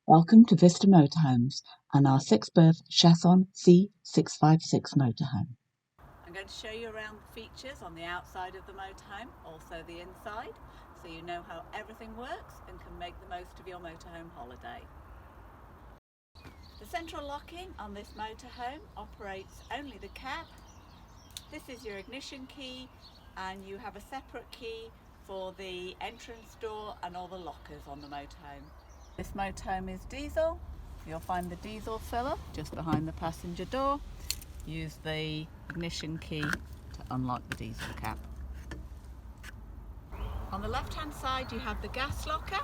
Welcome to Vista Motorhomes and our 6-berth Chausson C656 motorhome. I'm going to show you around the features on the outside of the motorhome, also the inside, so you know how everything works and can make the most of your motorhome holiday. The central locking on this motorhome operates only the cab. This is your ignition key, and you have a separate key for the entrance door and all the lockers on the motorhome. This motorhome is diesel. You'll find the diesel filler just behind the passenger door. Use the ignition key to unlock the diesel cap. On the left hand side you have the gas locker,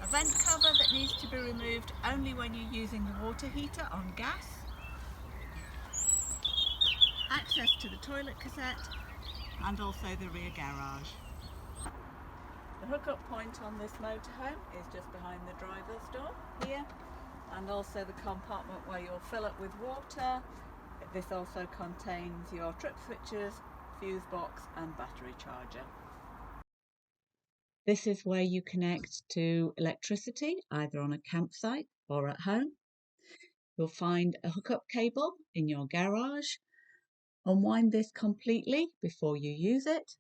a vent cover that needs to be removed only when you're using the water heater on gas, access to the toilet cassette and also the rear garage. The hookup point on this motorhome is just behind the driver's door here, and also the compartment where you'll fill it with water. This also contains your trip switches, fuse box and battery charger. This is where you connect to electricity, either on a campsite or at home. You'll find a hookup cable in your garage. Unwind this completely before you use it.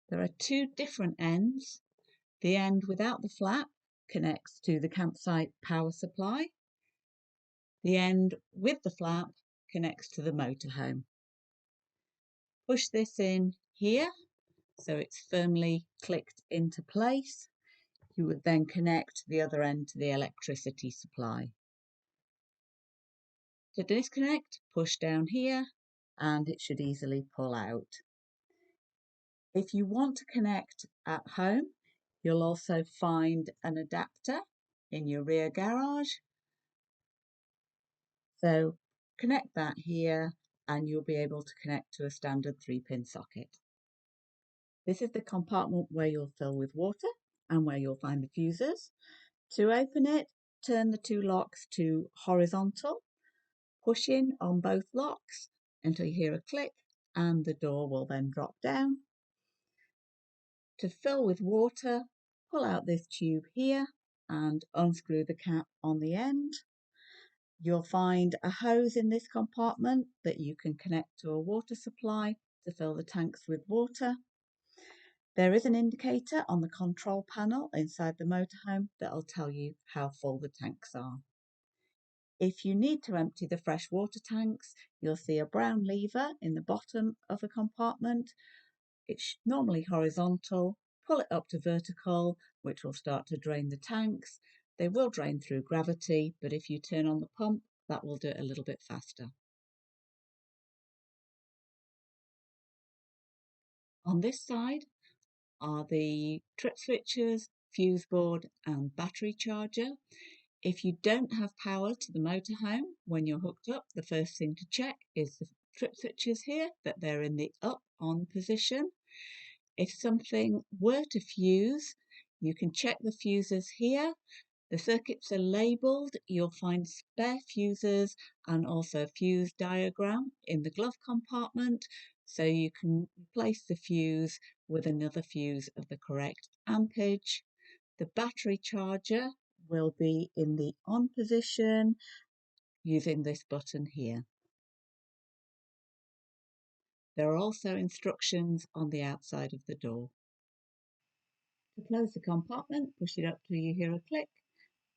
There are two different ends. The end without the flap connects to the campsite power supply. The end with the flap connects to the motorhome. Push this in here so it's firmly clicked into place. You would then connect the other end to the electricity supply. To disconnect, push down here and it should easily pull out. If you want to connect at home, you'll also find an adapter in your rear garage. So connect that here and you'll be able to connect to a standard 3-pin socket. This is the compartment where you'll fill with water and where you'll find the fuses. To open it, turn the two locks to horizontal, push in on both locks until you hear a click and the door will then drop down. To fill with water, pull out this tube here and unscrew the cap on the end. You'll find a hose in this compartment that you can connect to a water supply to fill the tanks with water. There is an indicator on the control panel inside the motorhome that will tell you how full the tanks are. If you need to empty the fresh water tanks, you'll see a brown lever in the bottom of the compartment. It's normally horizontal. Pull it up to vertical, which will start to drain the tanks. They will drain through gravity, but if you turn on the pump, that will do it a little bit faster. On this side are the trip switches, fuse board and battery charger. If you don't have power to the motorhome when you're hooked up, the first thing to check is the trip switches here, that they're in the up on position. If something were to fuse, you can check the fuses here. The circuits are labelled. You'll find spare fuses and also a fuse diagram in the glove compartment, so you can replace the fuse with another fuse of the correct ampage. The battery charger will be in the on position using this button here. There are also instructions on the outside of the door. To close the compartment, push it up till you hear a click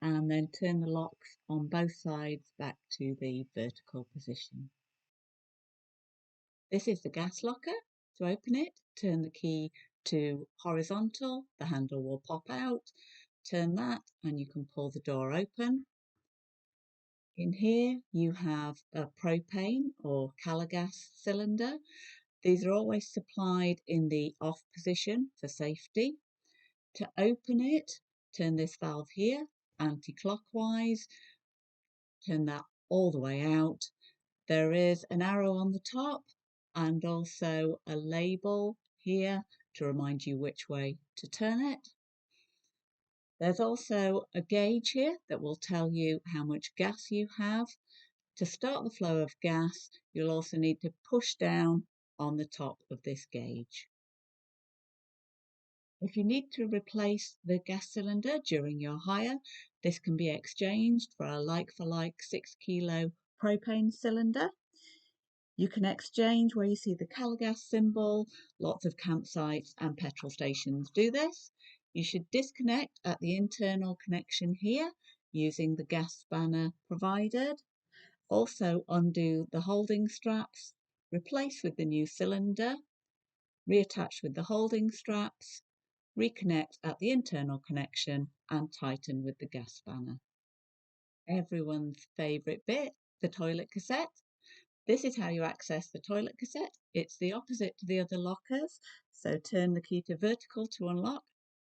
and then turn the locks on both sides back to the vertical position. This is the gas locker. To open it, turn the key to horizontal, the handle will pop out, turn that and you can pull the door open. In here you have a propane or Calagas cylinder. These are always supplied in the off position for safety. To open it, turn this valve here anti-clockwise, turn that all the way out. There is an arrow on the top and also a label here to remind you which way to turn it. There's also a gauge here that will tell you how much gas you have. To start the flow of gas, you'll also need to push down on the top of this gauge. If you need to replace the gas cylinder during your hire, this can be exchanged for a like-for-like 6 kilo propane cylinder. You can exchange where you see the Calagas symbol. Lots of campsites and petrol stations do this. You should disconnect at the internal connection here using the gas spanner provided. Also undo the holding straps, replace with the new cylinder, reattach with the holding straps, reconnect at the internal connection and tighten with the gas spanner. Everyone's favourite bit, the toilet cassette. This is how you access the toilet cassette. It's the opposite to the other lockers. So turn the key to vertical to unlock,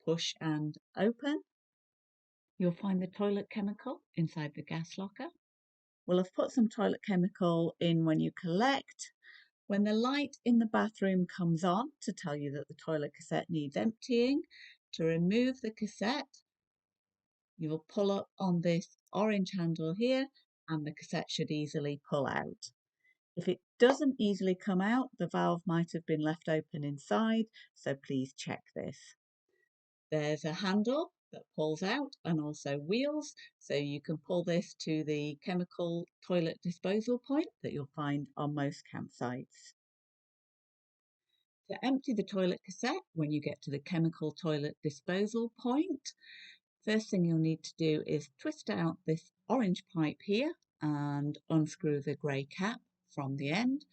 push and open. You'll find the toilet chemical inside the gas locker. We'll have put some toilet chemical in when you collect. When the light in the bathroom comes on to tell you that the toilet cassette needs emptying, to remove the cassette, you'll pull up on this orange handle here and the cassette should easily pull out. If it doesn't easily come out, the valve might have been left open inside, so please check this. There's a handle that pulls out and also wheels, so you can pull this to the chemical toilet disposal point that you'll find on most campsites. To empty the toilet cassette when you get to the chemical toilet disposal point, first thing you'll need to do is twist out this orange pipe here and unscrew the grey cap from the end.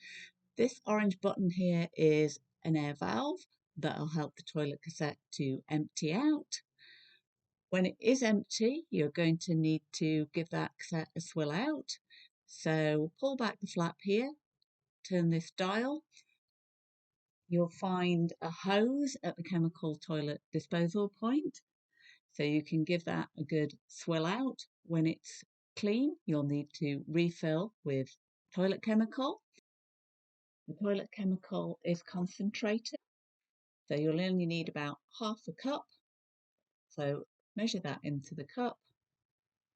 This orange button here is an air valve that'll help the toilet cassette to empty out. When it is empty, you're going to need to give that cassette a swill out. So pull back the flap here, turn this dial. You'll find a hose at the chemical toilet disposal point. So you can give that a good swill out. When it's clean, you'll need to refill with toilet chemical. The toilet chemical is concentrated, so you'll only need about half a cup. So measure that into the cup.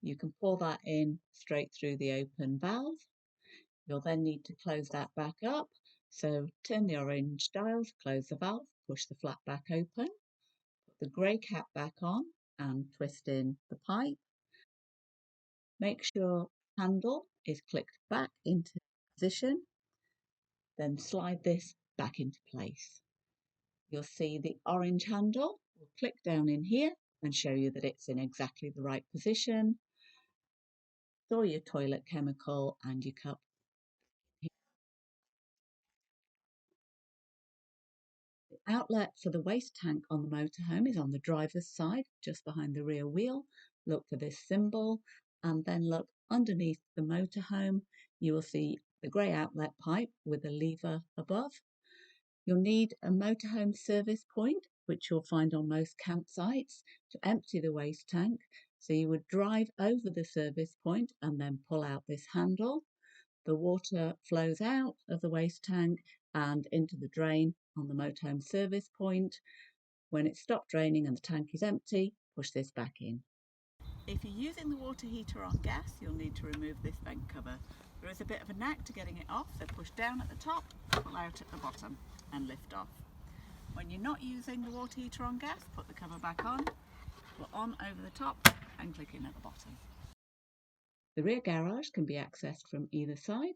You can pour that in straight through the open valve. You'll then need to close that back up. So turn the orange dial to close the valve, push the flap back open, put the grey cap back on and twist in the pipe. Make sure the handle is clicked back into position, then slide this back into place. You'll see the orange handle will click down in here and show you that it's in exactly the right position. Store your toilet chemical and your cup. The outlet for the waste tank on the motorhome is on the driver's side, just behind the rear wheel. Look for this symbol and then look underneath the motorhome. You will see the grey outlet pipe with a lever above. You'll need a motorhome service point, which you'll find on most campsites, to empty the waste tank. So you would drive over the service point and then pull out this handle. The water flows out of the waste tank and into the drain on the motorhome service point. When it's stopped draining and the tank is empty, push this back in. If you're using the water heater on gas, you'll need to remove this vent cover. There is a bit of a knack to getting it off, so push down at the top, pull out at the bottom and lift off. When you're not using the water heater on gas, put the cover back on, put on over the top and click in at the bottom. The rear garage can be accessed from either side.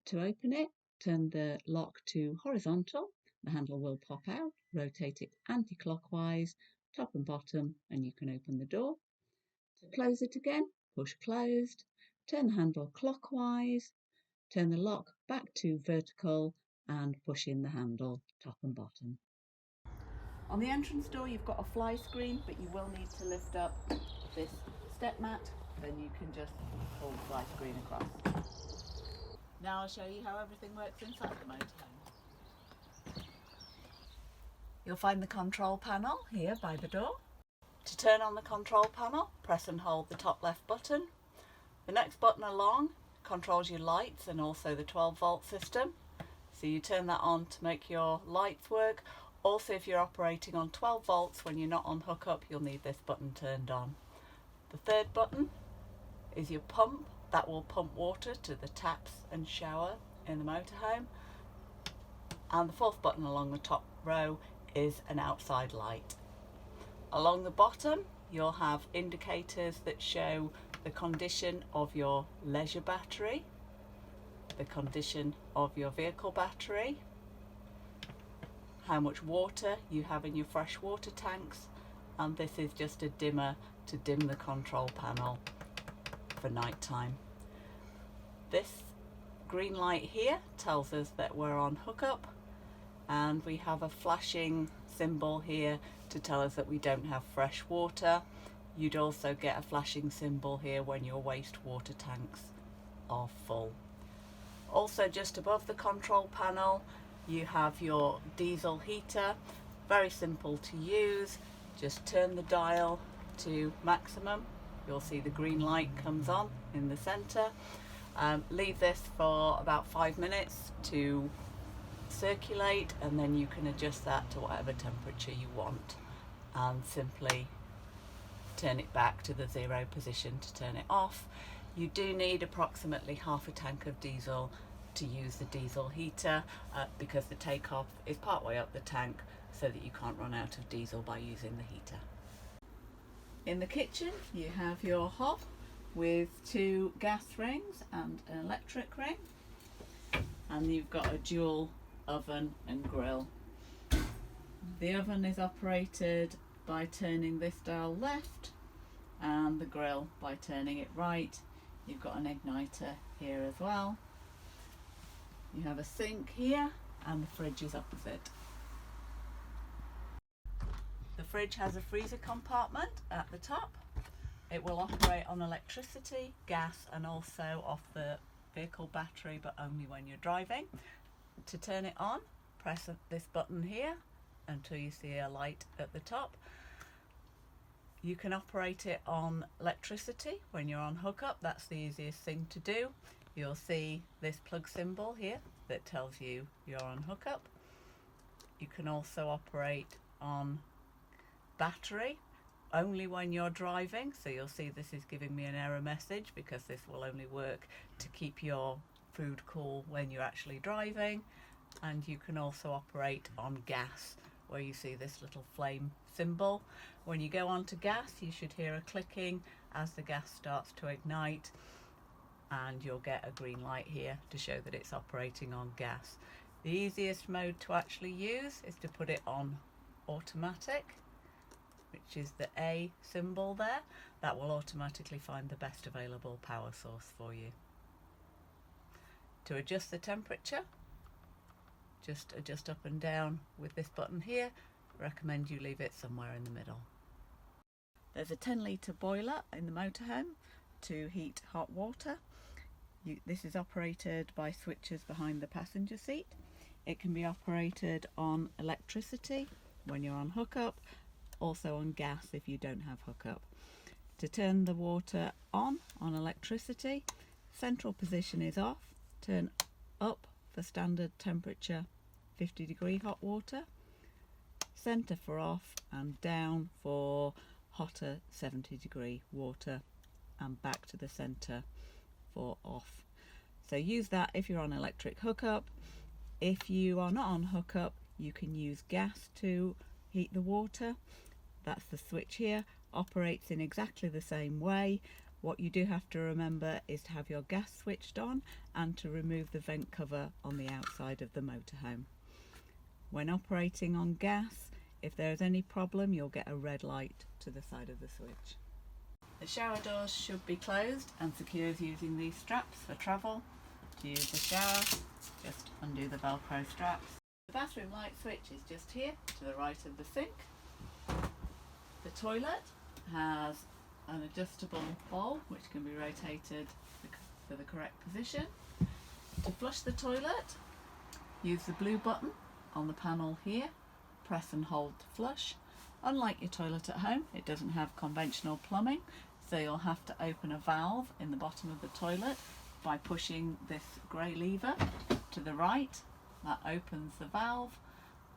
To open it, turn the lock to horizontal. The handle will pop out, rotate it anti-clockwise, top and bottom, and you can open the door. To close it again, push closed, turn the handle clockwise, turn the lock back to vertical and push in the handle top and bottom. On the entrance door you've got a fly screen, but you will need to lift up this step mat, then you can just pull the fly screen across. Now I'll show you how everything works inside the motorhome. You'll find the control panel here by the door. To turn on the control panel, press and hold the top left button. The next button along controls your lights and also the 12-volt system. So you turn that on to make your lights work. Also, if you're operating on 12 volts when you're not on hookup, you'll need this button turned on. The third button is your pump. That will pump water to the taps and shower in the motorhome. And the fourth button along the top row is an outside light. Along the bottom you'll have indicators that show the condition of your leisure battery, the condition of your vehicle battery, how much water you have in your fresh water tanks, and this is just a dimmer to dim the control panel for night time. This green light here tells us that we're on hookup, and we have a flashing symbol here to tell us that we don't have fresh water. You'd also get a flashing symbol here when your wastewater tanks are full. Also, just above the control panel you have your diesel heater. Very simple to use. Just turn the dial to maximum. You'll see the green light comes on in the center. Leave this for about 5 minutes to circulate, and then you can adjust that to whatever temperature you want, and simply turn it back to the 0 position to turn it off. You do need approximately half a tank of diesel to use the diesel heater, because the takeoff is part way up the tank, so that you can't run out of diesel by using the heater. In the kitchen you have your hob with 2 gas rings and an electric ring, and you've got a dual oven and grill. The oven is operated by turning this dial left, and the grill by turning it right. You've got an igniter here as well. You have a sink here, and the fridge is opposite. The fridge has a freezer compartment at the top. It will operate on electricity, gas, and also off the vehicle battery, but only when you're driving. To turn it on, press this button here until you see a light at the top. You can operate it on electricity when you're on hookup. That's the easiest thing to do. You'll see this plug symbol here that tells you you're on hookup. You can also operate on battery only when you're driving, so you'll see this is giving me an error message because this will only work to keep your food cool when you're actually driving. And you can also operate on gas, where you see this little flame symbol. When you go on to gas, you should hear a clicking as the gas starts to ignite, and you'll get a green light here to show that it's operating on gas. The easiest mode to actually use is to put it on automatic, which is the A symbol there. That will automatically find the best available power source for you. To adjust the temperature, just adjust up and down with this button here. Recommend you leave it somewhere in the middle. There's a 10-litre boiler in the motorhome to heat hot water. This is operated by switches behind the passenger seat. It can be operated on electricity when you're on hookup, also on gas if you don't have hookup. To turn the water on electricity, central position is off. Turn up for standard temperature 50-degree hot water, centre for off, and down for hotter 70-degree water, and back to the centre for off. So use that if you're on electric hookup. If you are not on hookup, you can use gas to heat the water. That's the switch here. Operates in exactly the same way. What you do have to remember is to have your gas switched on and to remove the vent cover on the outside of the motorhome. When operating on gas, if there's any problem, you'll get a red light to the side of the switch. The shower doors should be closed and secured using these straps for travel. To use the shower, just undo the Velcro straps. The bathroom light switch is just here to the right of the sink. The toilet has an adjustable bowl which can be rotated for the correct position. To flush the toilet, use the blue button on the panel here. Press and hold to flush. Unlike your toilet at home, it doesn't have conventional plumbing, so you'll have to open a valve in the bottom of the toilet by pushing this grey lever to the right. That opens the valve.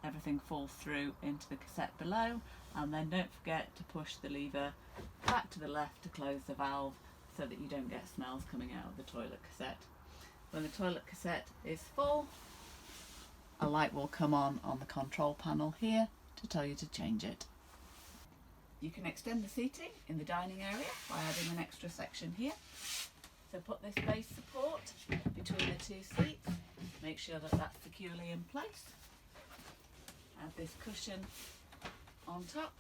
Everything falls through into the cassette below, and then don't forget to push the lever back to the left to close the valve so that you don't get smells coming out of the toilet cassette. When the toilet cassette is full, a light will come on the control panel here to tell you to change it. You can extend the seating in the dining area by adding an extra section here. So put this base support between the two seats, make sure that that's securely in place. Add this cushion on top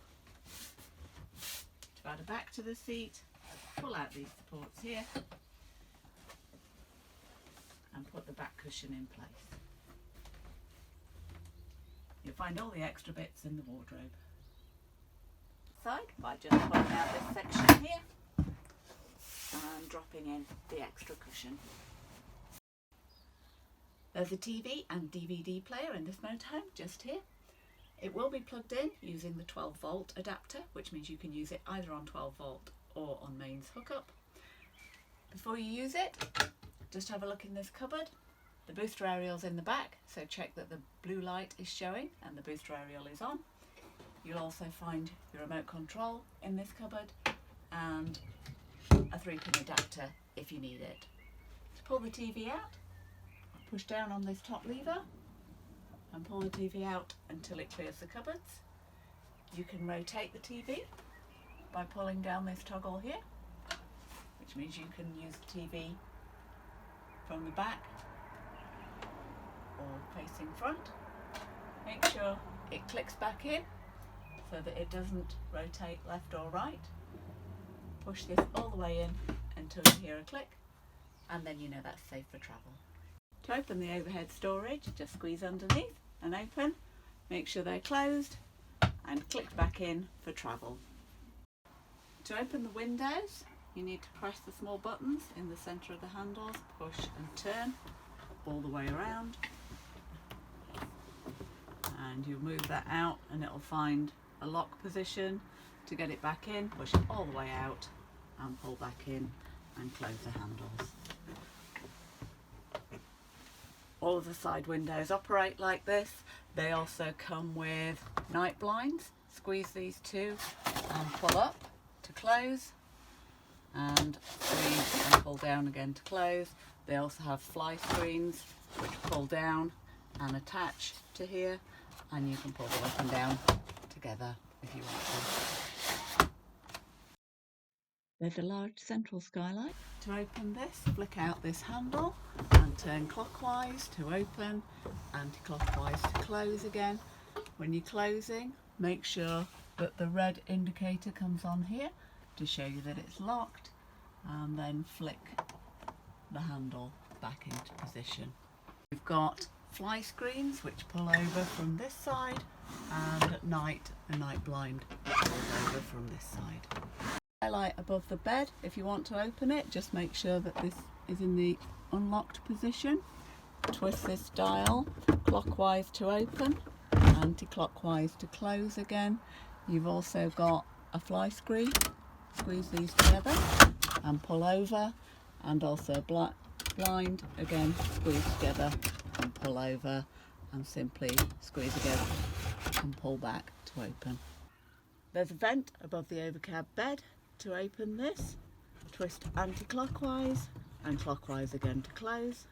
to add a back to the seat. Pull out these supports here and put the back cushion in place. You'll find all the extra bits in the wardrobe. Side by just pulling out this section here and dropping in the extra cushion. There's a TV and DVD player in this motorhome just here. It will be plugged in using the 12 volt adapter, which means you can use it either on 12 volt or on mains hookup. Before you use it, just have a look in this cupboard. The booster aerial's in the back, so check that the blue light is showing and the booster aerial is on. You'll also find your remote control in this cupboard and a 3-pin adapter if you need it. To pull the TV out, push down on this top lever and pull the TV out until it clears the cupboards. You can rotate the TV by pulling down this toggle here, which means you can use the TV from the back or facing front. Make sure it clicks back in so that it doesn't rotate left or right. Push this all the way in until you hear a click, and then you know that's safe for travel. To open the overhead storage, just squeeze underneath and open. Make sure they're closed and click back in for travel. To open the windows, you need to press the small buttons in the centre of the handles, push and turn all the way around, and you'll move that out and it'll find a lock position. To get it back in, push it all the way out and pull back in and close the handles. All of the side windows operate like this. They also come with night blinds. Squeeze these two and pull up to close, and squeeze and pull down again to close. They also have fly screens which pull down and attach to here, and you can pull them up and down together if you want to. There's a large central skylight. To open this, flick out this handle and turn clockwise to open, anti-clockwise to close again. When you're closing, make sure that the red indicator comes on here to show you that it's locked, and then flick the handle back into position. We've got fly screens which pull over from this side, and at night a night blind pulls over from this side. Highlight above the bed. If you want to open it, just make sure that this is in the unlocked position. Twist this dial clockwise to open, anti-clockwise to close again. You've also got a fly screen. Squeeze these together and pull over, and also blind again, squeeze together and pull over, and simply squeeze again and pull back to open. There's a vent above the overcab bed. To open this, twist anti-clockwise and clockwise again to close.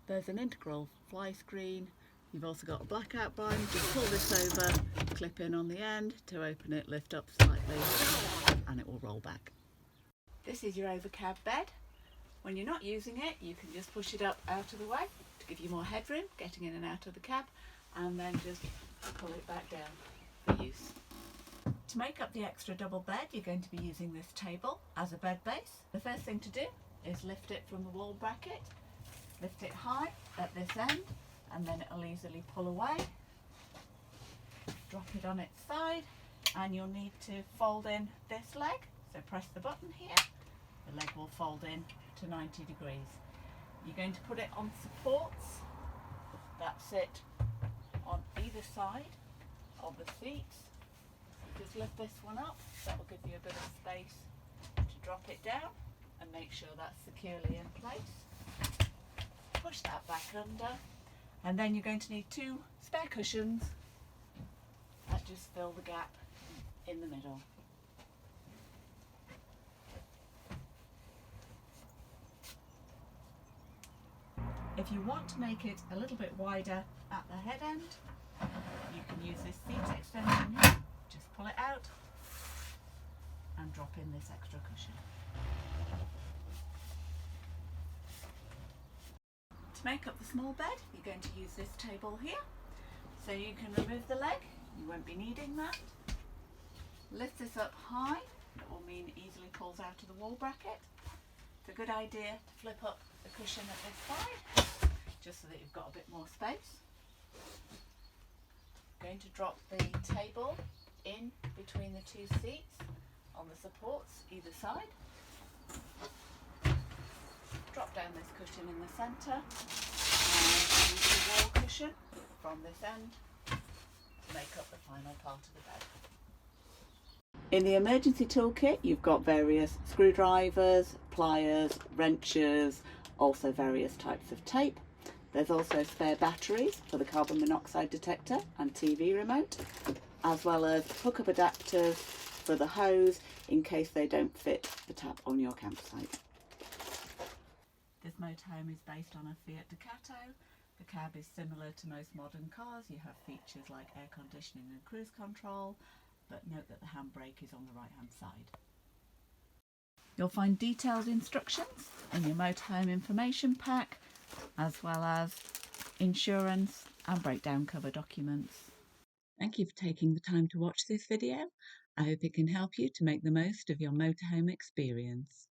There's an integral fly screen. You've also got a blackout blind. Just pull this over, clip in on the end. To open it, lift up slightly and it will roll back. This is your overcab bed. When you're not using it, you can just push it up out of the way to give you more headroom getting in and out of the cab, and then just pull it back down for use. To make up the extra double bed, you're going to be using this table as a bed base. The first thing to do is lift it from the wall bracket, lift it high at this end, and then it'll easily pull away. Drop it on its side, and you'll need to fold in this leg. So press the button here, the leg will fold in to 90 degrees. You're going to put it on supports that sit on either side of the seats. Just lift this one up, that will give you a bit of space to drop it down and make sure that's securely in place. Push that back under, and then you're going to need 2 spare cushions that just fill the gap in the middle. If you want to make it a little bit wider at the head end, you can use this seat extension here. Just pull it out drop in this extra cushion. To make up the small bed, you're going to use this table here. So you can remove the leg, you won't be needing that. Lift this up high, that will mean it easily pulls out of the wall bracket. It's a good idea to flip up the cushion at this side, just so that you've got a bit more space. I'm going to drop the table in between the two seats on the supports either side. Drop down this cushion in the centre and use the wall cushion from this end to make up the final part of the bed. In the emergency toolkit, you've got various screwdrivers, pliers, wrenches, also various types of tape. There's also spare batteries for the carbon monoxide detector and TV remote, as well as hookup adapters for the hose in case they don't fit the tap on your campsite. This motorhome is based on a Fiat Ducato. The cab is similar to most modern cars. You have features like air conditioning and cruise control, but note that the handbrake is on the right hand side. You'll find detailed instructions in your motorhome information pack, as well as insurance and breakdown cover documents. Thank you for taking the time to watch this video. I hope it can help you to make the most of your motorhome experience.